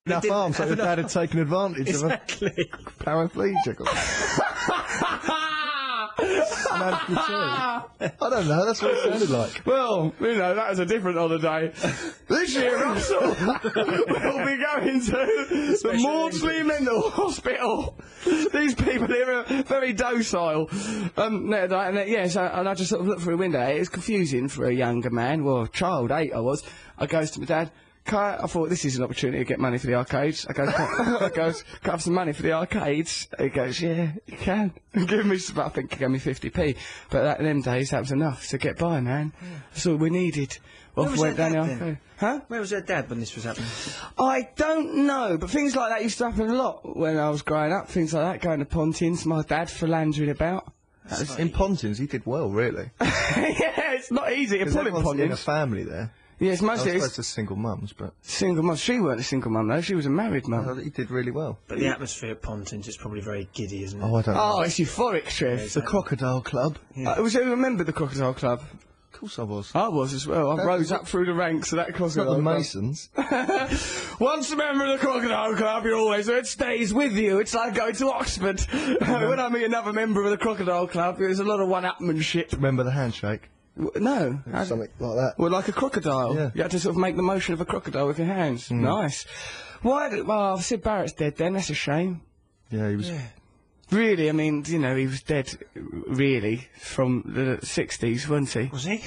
enough arms, so the dad had taken advantage of a paraplegic. I don't know, that's what it sounded like. Well, you know, that was a different holiday. This year, Russell, we'll be going to the Maudsley Mental Hospital. These people here are very docile. And I just sort of looked through a window. It was confusing for a younger man, well, child, 8 I was. I goes to my dad. I thought this is an opportunity to get money for the arcades. I goes, can I have some money for the arcades? He goes, yeah, you can. Give me some, I think he gave me 50p. But in them days, that was enough to get by, man. Yeah. That's all we needed. Where was went their down dad the then? Huh? Where was their dad when this was happening? I don't know, but things like that used to happen a lot when I was growing up. Things like that, going to Pontins, my dad philandering about. In Pontins, he did well, really. Yeah, it's not easy to pull in Pontins. In a family there. Yeah, it's mostly... I was close to single mums, but... Single mums. She weren't a single mum, though. She was a married mum. He did really well. But the atmosphere at Pontins is probably very giddy, isn't it? Oh, I don't know. Oh, it's euphoric, Trev. Yeah, the Crocodile Club. Yeah. Was you remember the Crocodile Club? Of course I was. I was as well. I rose up through the ranks of that Crocodile Club. Not the Masons. Once a member of the Crocodile Club, you're always... It stays with you. It's like going to Oxford. When I meet another member of the Crocodile Club, there's a lot of one-upmanship. Remember the handshake? No. Something like that. Well, like a crocodile. Yeah. You had to sort of make the motion of a crocodile with your hands. Nice. Why? Well, Sid Barrett's dead then. That's a shame. Yeah, he was... Yeah. Really, I mean, you know, he was dead, really, from the 60s, wasn't he? Was he?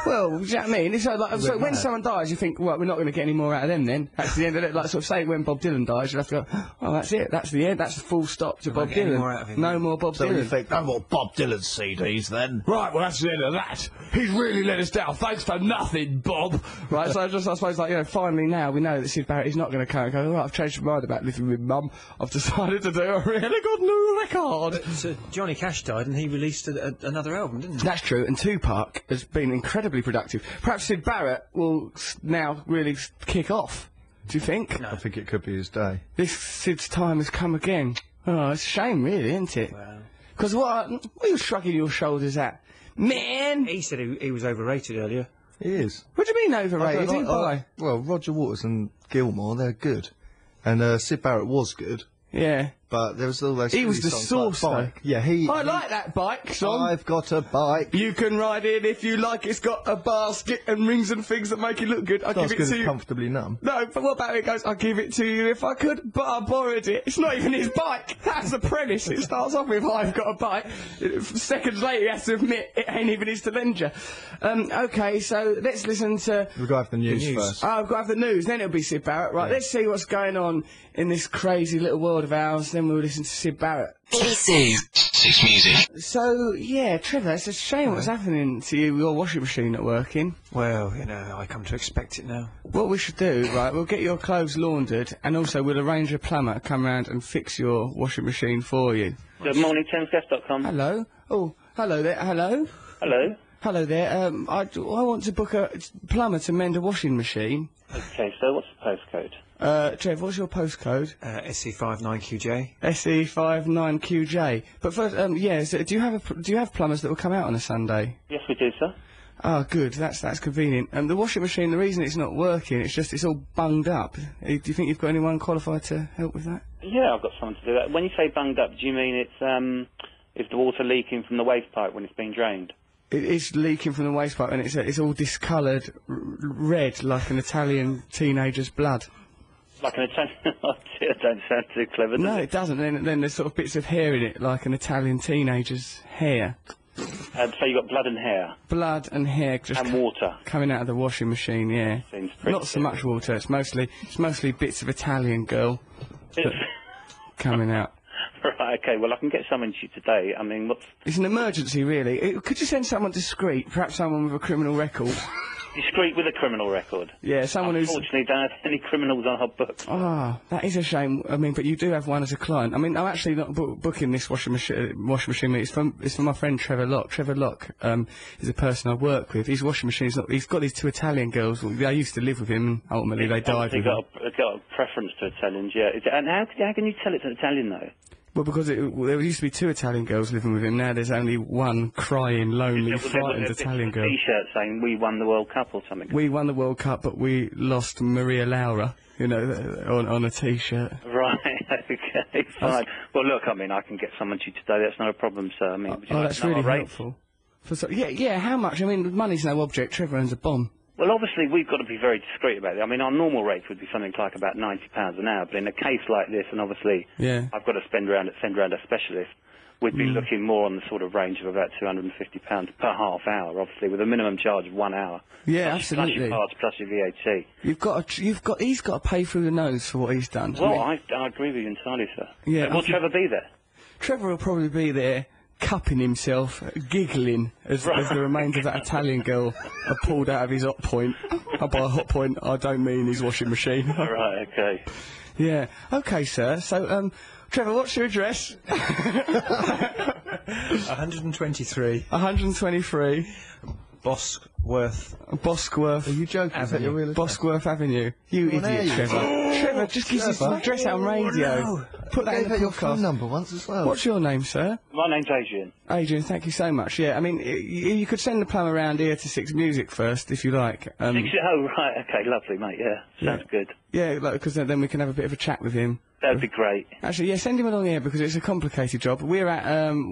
Well, do you know what I mean? It's like so when someone dies, you think, well, we're not going to get any more out of them then. That's the end of it. Like, sort of say when Bob Dylan dies, you have to go, oh, that's it. That's the end. That's the full stop to Bob Dylan. Any more out of him, no more Bob So Dylan. you think, no more Bob Dylan CDs then? Right, well, that's the end of that. He's really let us down. Thanks for nothing, Bob. Right, so I suppose, like, you know, finally now we know that Sid Barrett is not going to go, all right, I've changed my mind about living with Mum. I've decided to do a really good new record. So Johnny Cash died and he released another album, didn't he? That's true, and Tupac has been incredibly productive. Perhaps Sid Barrett will now really kick off. Do you think? No. I think it could be his day. This Sid's time has come again. Oh, it's a shame, really, isn't it? Wow. Because what are you shrugging your shoulders at? Man! He said he was overrated earlier. He is. What do you mean overrated? Well, Roger Waters and Gilmore, they're good. And Sid Barrett was good. Yeah. But there was all those... He was the source, though. Yeah, I like that bike song. I've got a bike. You can ride it if you like. It's got a basket and rings and things that make you look good. I'll give it to you. Comfortably numb. No, but what about it goes, I'll give it to you if I could, but I borrowed it. It's not even his bike. That's the premise. It starts off with, I've got a bike. Seconds later, he has to admit it ain't even his to lend you. Okay, so let's listen to... We've got to have the news first. Oh, I've got to have the news, then it'll be Sid Barrett. Right, let's see what's going on in this crazy little world of ours, then we'll listen to Sid Barrett. BBC Six Music. So, yeah, Trevor, it's a shame what's happening to you, your washing machine not working. Well, you know, I come to expect it now. What we should do, right, we'll get your clothes laundered, and also we'll arrange a plumber to come round and fix your washing machine for you. Good morning, ThamesGas.com. Hello? Oh, hello there, hello? Hello. Hello there, I want to book a plumber to mend a washing machine. Okay, so what's the postcode? Trev, what's your postcode? SE59QJ. SE59QJ. But first, so do you have plumbers that will come out on a Sunday? Yes, we do, sir. Oh, good. That's convenient. The washing machine, the reason it's not working, it's all bunged up. Do you think you've got anyone qualified to help with that? Yeah, I've got someone to do that. When you say bunged up, do you mean is the water leaking from the waste pipe when it's being drained? It is leaking from the waste pipe, and it's all discoloured red, like an Italian teenager's blood. Like an Italian... It don't sound too clever, does No, it? it doesn't. Then there's sort of bits of hair in it, like an Italian teenager's hair. So you've got blood and hair? Blood and hair just... And water? Coming out of the washing machine, yeah. Seems pretty Not so much water, it's mostly bits of Italian girl coming out. Right, okay, well, I can get someone to you today. I mean, what's... It's an emergency, really. Could you send someone discreet, perhaps someone with a criminal record? Discreet with a criminal record? Yeah, someone who's... Unfortunately, don't have any criminals on our books. Ah, that is a shame. I mean, but you do have one as a client. I mean, I'm actually not booking this washing machine. It's for my friend Trevor Locke. Trevor Locke is a person I work with. His washing machine's not... He's got these two Italian girls. They used to live with him, and ultimately they died with him. Got a preference to Italians, yeah. And how can you tell it's an Italian, though? Well, because there used to be 2 Italian girls living with him. Now there's only one crying, lonely, frightened Italian girl. T-shirt saying "We won the World Cup" or something. We won the World Cup, but we lost Maria Laura. You know, on a T-shirt. Right. Okay. Fine. Well, look. I mean, I can get someone to you today. That's not a problem, sir. I mean, would you like that's to know really our helpful. Yeah. How much? I mean, money's no object. Trevor owns a bomb. Well, obviously, we've got to be very discreet about it. I mean, our normal rate would be something like about £90 an hour, but in a case like this, and obviously I've got to send around a specialist, we'd be looking more on the sort of range of about £250 per half hour, obviously, with a minimum charge of 1 hour. Yeah, plus absolutely. Plus your parts, plus your VAT. He's got to pay through the nose for what he's done. Well, I agree with you entirely, sir. Yeah. Will Trevor be there? Trevor will probably be there, cupping himself, giggling as the remains of that Italian girl are pulled out of his hot point. By hot point, I don't mean his washing machine. Right, okay. Yeah. Okay, sir. So, Trevor, what's your address? 123. 123. Bosworth. Are you joking? Is that your real address? Bosworth Avenue. You idiot, Trevor. Trevor just gives his address out on radio. No. Put that in the your podcast. phone number once as well. What's your name, sir? My name's Adrian. Adrian, thank you so much. Yeah, I mean, you could send the plumber around here to 6 Music first, if you like. Oh, right, okay, lovely, mate, yeah. Sounds good. Yeah, because then we can have a bit of a chat with him. That'd be great. Actually, yeah, send him along here because it's a complicated job. We're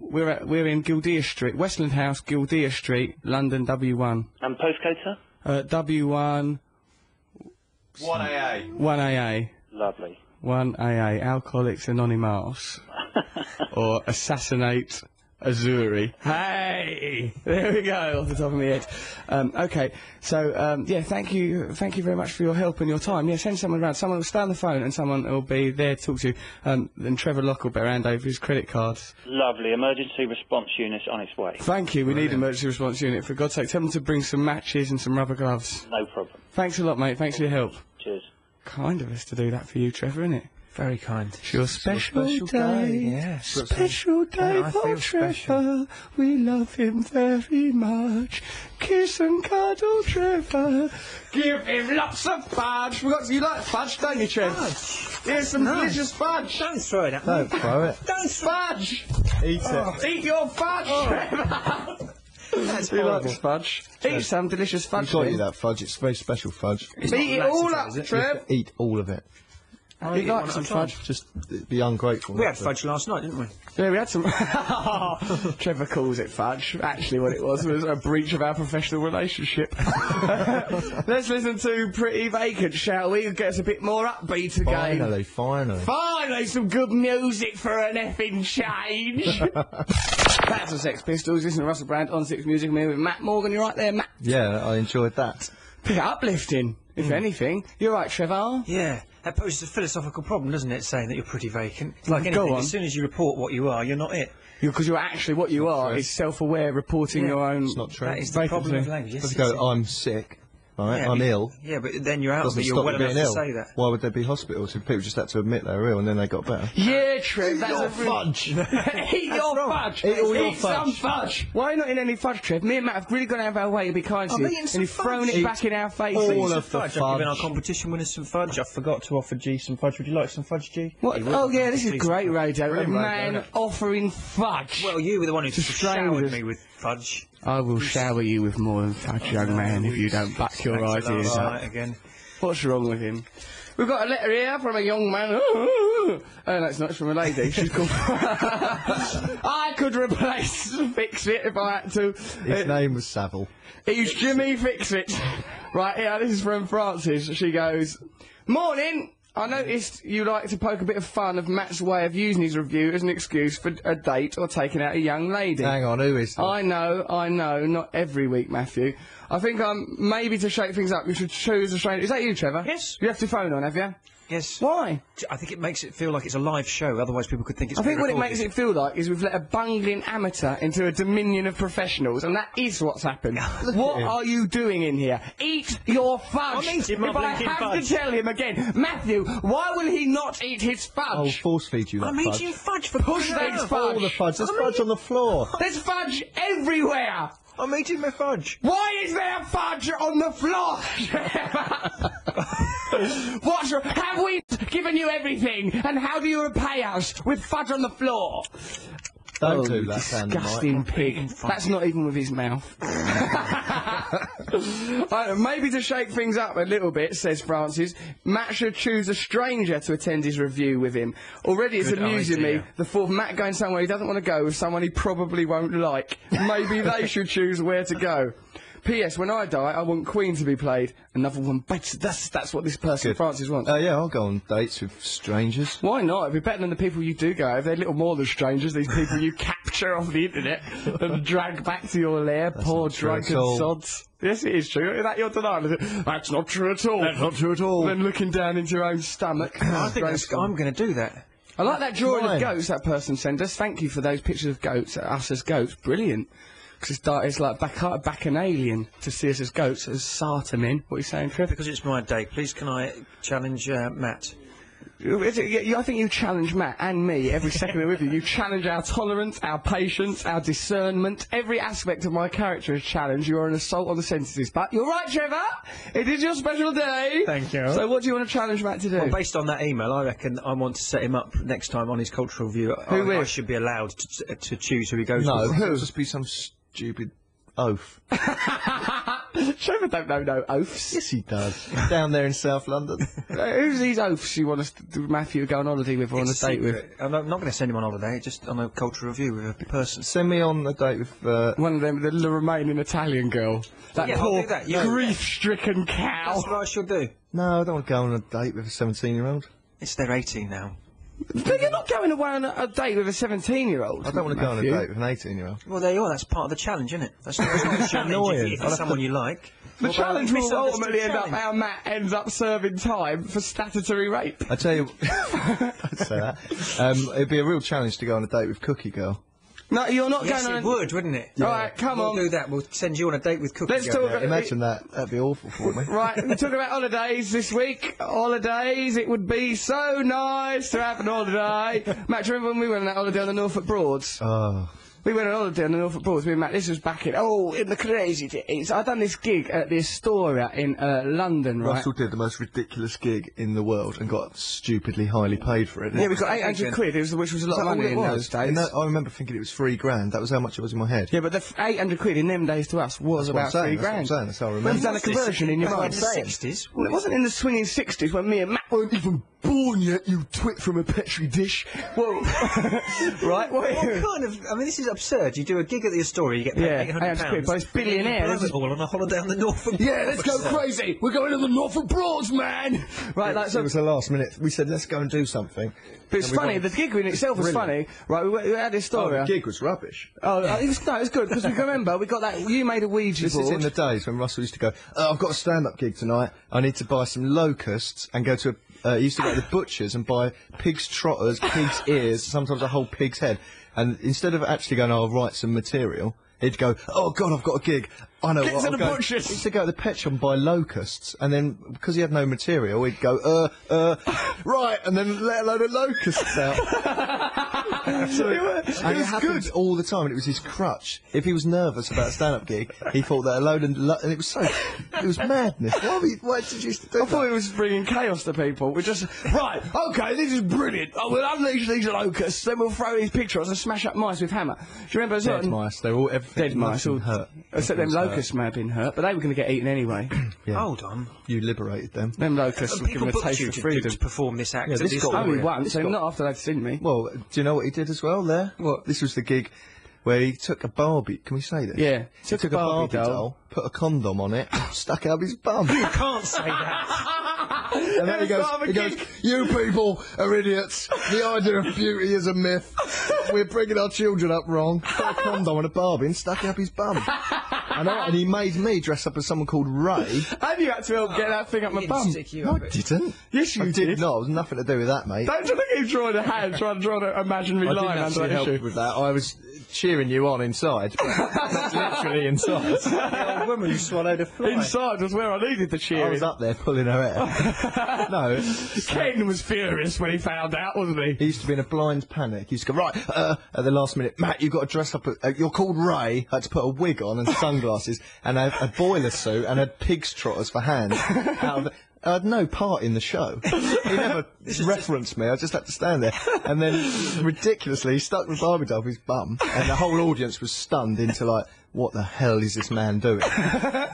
we're in Gildea Street, Westland House, Gildea Street, London, W1. And postcode, sir? W1. 1AA. 1AA. Lovely. 1AA. Alcoholics Anonymous. Or Assassinate Azuri. Hey! There we go, off the top of my head. Okay, so, yeah, thank you very much for your help and your time. Yeah, send someone around. Someone will stay on the phone and someone will be there to talk to you. Then Trevor Locke will be around over his credit cards. Lovely. Emergency response unit on its way. Thank you. We need an emergency response unit, for God's sake. Tell them to bring some matches and some rubber gloves. No problem. Thanks a lot, mate. Thanks for your help. Cheers. Kind of us to do that for you, Trevor, isn't it? Very kind. It's your special day. Yeah. Special day I for feel Trevor. special. We love him very much. Kiss and cuddle Trevor. Give him lots of fudge. You like fudge, don't you, Trev? Here's some delicious fudge. Don't throw it at me. Don't throw it. Don't fudge. Eat it. Eat your fudge, Trevor. That's He horrible. likes fudge. Eat some delicious fudge. I got you then. that fudge. It's very special fudge. It's not Eat it massive, all up, is it? Trev. Eat all of it. I He eat one likes at some a time. fudge. Just be ungrateful. We not had to. fudge last night, didn't we? Yeah, we had some. Trevor calls it fudge. Actually, what it was a breach of our professional relationship. Let's listen to Pretty Vacant, shall we? Get us a bit more upbeat again. Finally. Finally, some good music for an effing change. That's the Sex Pistols. Listen to Russell Brand on 6 Music. I'm here with Matt Morgan. You're right there, Matt. Yeah, I enjoyed that. Bit uplifting, if anything. You're right, Trevor. Yeah. That poses a philosophical problem, doesn't it, saying that you're pretty vacant? It's like Go anything, on. as soon as you report what you are, you're not it. Because you're actually what you are is self-aware, reporting your own. It's not true. That is the problem vacancy. of language. Yes, If you yes, go, I'm sick, right? Yeah, I'm but- ill. Yeah, but then you're out of Doesn't it. You're stop well you being enough to ill. say that. Why would there be hospitals if people just had to admit they were ill and then they got better? Yeah, Trev, that's a Fudge. Eat your fudge! Eat all your some fudge. fudge! Why are you not in any fudge, Trev? Me and Matt have really gone out of our way to be kind to I'm you, eating and some you've thrown fudge. it back in our faces. all Some of the I've given our fudge. competition winners some fudge. I forgot to offer G some fudge. Would you like some fudge, G? What? Oh, yeah, this is Please. great radio. A Brilliant radio, man isn't it? offering fudge. Well, you were the one who showered strangers. me with fudge. I will shower you with more than fudge, young man, if you don't back your Thanks a lot. ideas All up. right, again. What's wrong with him? We've got a letter here from a young man. Oh, no, it's not. It's from a lady. She's called... I could replace Fix-It if I had to. His name was Savile. He's Jimmy Fix-It. Right, here, this is from Frances. She goes, Morning! I noticed you like to poke a bit of fun of Matt's way of using his review as an excuse for a date or taking out a young lady. Hang on, who is that? I know, not every week, Matthew. I think maybe to shake things up, you should choose a stranger. Is that you, Trevor? Yes. You left your phone on, have you? Yes. Why? I think it makes it feel like it's a live show. Otherwise, people could think it's. I think what it pre-recorded. makes it feel like is we've let a bungling amateur into a dominion of professionals, and that is what's happened. What are you doing in here? Eat your fudge! I'm eating my If I blinking have fudge. to tell him again, Matthew, why will he not eat his I'll fudge? force feed you that I'm fudge. eating fudge for Push crying that out loud. fudge. All the fudge. There's fudge on the floor. There's fudge everywhere! I'm eating my fudge. Why is there fudge on the floor? Have we given you everything? And how do you repay us? With fudge on the floor? Don't do that, Sam. Disgusting pig. That's not even with his mouth. Maybe to shake things up a little bit, says Francis, Matt should choose a stranger to attend his review with him. Already it's amusing me, the thought of Matt going somewhere he doesn't want to go with someone he probably won't like. Maybe they should choose where to go. P.S. When I die, I want Queen to be played. Another one. That's what this person, Francis, wants. Yeah, I'll go on dates with strangers. Why not? It'd be better than the people you do go with. They're little more than strangers, these people you capture off the internet and drag back to your lair. Poor drunken sods. Yes, it is true. Is that your denial? Is it? That's not true at all. That's not true at all. Then looking down into your own stomach. I think I'm going to do that. I like that drawing of goats that person sent us. Thank you for those pictures of goats, us as goats. Brilliant. Because it's like bacchanalian to see us as goats, as Sartre men. What are you saying, Trev? Because it's my day, please can I challenge Matt? I think you challenge Matt and me every second we're with you. You challenge our tolerance, our patience, our discernment. Every aspect of my character is challenged. You are an assault on the senses. But you're right, Trevor. It is your special day. Thank you. So what do you want to challenge Matt to do? Well, based on that email, I reckon I want to set him up next time on his cultural view. I should be allowed to choose who he goes with. No, it'll just be some stupid oaf. Trevor don't know no oafs. Yes, he does. Down there in South London. Who's these oafs you want us to, Matthew, go on holiday with or on a date with? I'm not going to send him on holiday, just on a cultural review with a person. Send me on a date with... one of them, the Romanian Italian girl. That poor, Yeah. grief-stricken cow. That's what I should do. No, I don't want to go on a date with a 17-year-old. They're 18 now. But you're not going away on a date with a 17-year-old. I don't want to go on a date with an 18-year-old. Well, there you are. That's part of the challenge, isn't it? That's not a challenge if it's someone you like. The challenge will ultimately end up how Matt ends up serving time for statutory rape. I tell you... I'd say that. It'd be a real challenge to go on a date with Cookie Girl. No, you're not yes, going on... it would, wouldn't it? Yeah. All right, come on. We'll do that. We'll send you on a date with Cookie Let's Girl. talk about... Imagine that. That'd be awful for me. Right, we're talking about holidays this week. Holidays. It would be so nice to have an holiday. Matt, do you remember when we went on that holiday on the Norfolk Broads? Oh... We went on holiday on the Norfolk Broads, me and Matt. This was back in the crazy days. I'd done this gig at the Astoria in London, right? Russell did the most ridiculous gig in the world and got stupidly highly paid for it. Yeah, we got 800 quid, which was a lot of money in those days. I remember thinking it was £3,000. That was how much it was in my head. Yeah, but the 800 quid in them days to us was about £3,000. That's how I remember. You've done a conversion in your mind. In the 60s? Well, it wasn't in the swinging 60s when me and Matt weren't even born yet, you twit from a petri dish. Well, right? What kind of... I mean, this is absurd. You do a gig at the Astoria, you get paid £800. But it's billionaire. Blow it all on a holiday on the Norfolk Broads. Yeah, let's go crazy. We're going to the Norfolk Broads, man. Right, it was the last minute. We said, let's go and do something. But it's funny, the gig in itself was funny. Right, we had this story. The gig was rubbish. It was good, because we remember, we got that, you made a Ouija board. This is in the days when Russell used to go, I've got a stand-up gig tonight, I need to buy some locusts, and go to he used to go to the butchers and buy pig's trotters, pig's ears, sometimes a whole pig's head. And instead of actually going, I'll write some material, he'd go, oh God, I've got a gig. I know Get what, to the butchers. He used to go to the pet shop and buy locusts, and then, because he had no material, he'd go, right, and then let a load of locusts out. So it happened all the time, and it was his crutch. If he was nervous about a stand-up gig, he thought that a load of... and it was it was madness. Why did you do that? I thought it was bringing chaos to people. We're just, right, okay, this is brilliant. We'll unleash these locusts, then we'll throw these pictures and smash up mice with hammer. Do you remember? Dead mice, they're all... Dead mice, all hurt. Except them locusts may have been hurt, but they were going to get eaten anyway. Yeah. Hold on. You liberated them. Them locusts were given a taste of freedom. To perform this act. Yeah, this got only once, so not after they'd seen me. Well, do you know what he did as well there? What? This was the gig where he took a Barbie. Can we say this? Yeah. He took a Barbie doll, put a condom on it, stuck it up his bum. You can't say that. And then he goes, you people are idiots. The idea of beauty is a myth. We're bringing our children up wrong. Put a condom on a Barbie and stuck it up his bum. And he made me dress up as someone called Ray. And you had to help get that thing up my bum. No, I didn't. Yes, you did. No, it was nothing to do with that, mate. Don't you think he's drawing a hand, trying to draw an imaginary line I under didn't that help issue? with that. I was cheering you on inside. But literally inside. The old woman who swallowed a fly. Inside was where I needed the cheering. I was up there pulling her hair. No. Ken was furious when he found out, wasn't he? He used to be in a blind panic. He used to go, right, at the last minute, Matt, you've got to dress up, you're called Ray. I had to put a wig on and sunglasses and a boiler suit and had pig's trotters for hands. I had no part in the show. He never referenced me. I just had to stand there. And then, ridiculously, he stuck the Barbie doll up his bum, and the whole audience was stunned into like, what the hell is this man doing?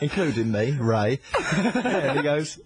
Including me, Ray. And he goes,